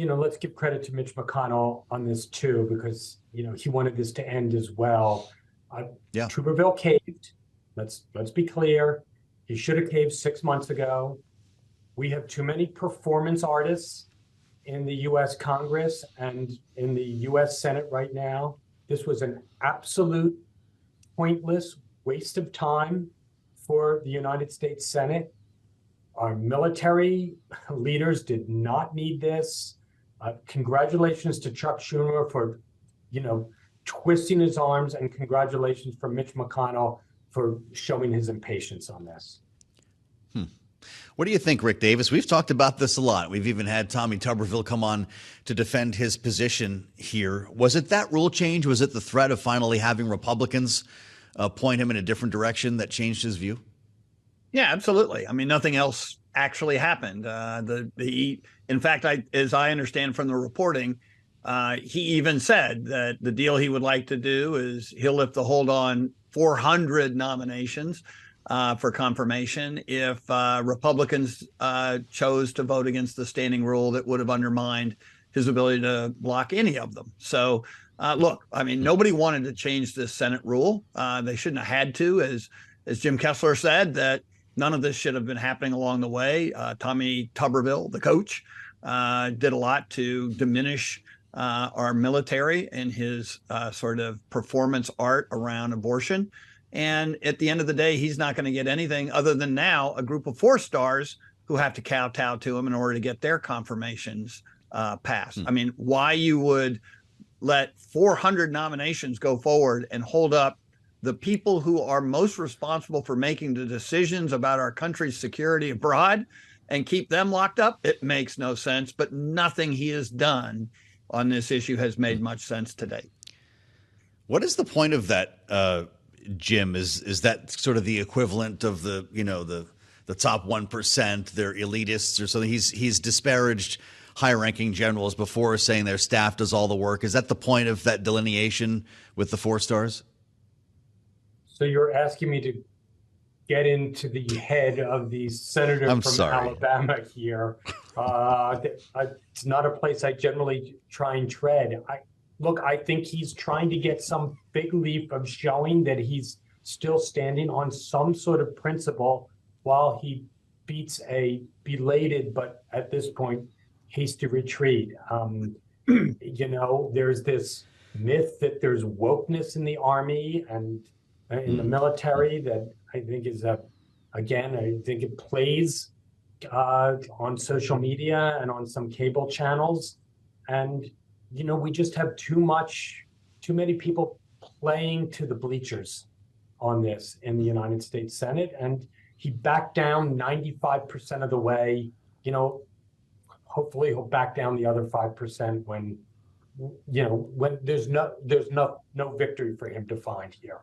let's give credit to Mitch McConnell on this too, because, he wanted this to end as well. Yeah. Tuberville caved. Let's be clear. He should have caved 6 months ago. We have too many performance artists in the U.S. Congress and in the U.S. Senate right now. This was an absolute pointless waste of time for the United States Senate. Our military leaders did not need this. Congratulations to Chuck Schumer for, twisting his arms, and congratulations for Mitch McConnell for showing his impatience on this. What do you think, Rick Davis? We've talked about this a lot. We've even had Tommy Tuberville come on to defend his position here. Was it that rule change? Was it the threat of finally having Republicans point him in a different direction that changed his view? Yeah, absolutely. I mean, nothing else actually happened. In fact, as I understand from the reporting, he even said that the deal he would like to do is he'll lift the hold on 400 nominations for confirmation if Republicans chose to vote against the standing rule that would have undermined his ability to block any of them. So, look, I mean, nobody wanted to change this Senate rule. They shouldn't have had to, as Jim Kessler said, that none of this should have been happening along the way. Tommy Tuberville, the coach, did a lot to diminish our military and his sort of performance art around abortion. And at the end of the day, he's not going to get anything other than now a group of 4 stars who have to kowtow to him in order to get their confirmations passed. I mean, why you would let 400 nominations go forward and hold up the people who are most responsible for making the decisions about our country's security abroad and keep them locked up, it makes no sense. But nothing he has done on this issue has made much sense to date. What is the point of that, Jim? Is that sort of the equivalent of the top 1%, they're elitists or something? He's disparaged high-ranking generals before, saying their staff does all the work. Is that the point of that delineation with the 4 stars? So you're asking me to get into the head of the senator from Alabama here. It's not a place I generally try and tread. I think he's trying to get some big leap of showing that he's still standing on some sort of principle while he beats a belated, but at this point, hasty retreat. There's this myth that there's wokeness in the Army and in the military that I think is I think it plays on social media and on some cable channels. And, we just have too many people playing to the bleachers on this in the United States Senate. And he backed down 95% of the way. Hopefully he'll back down the other 5% when there's no victory for him to find here.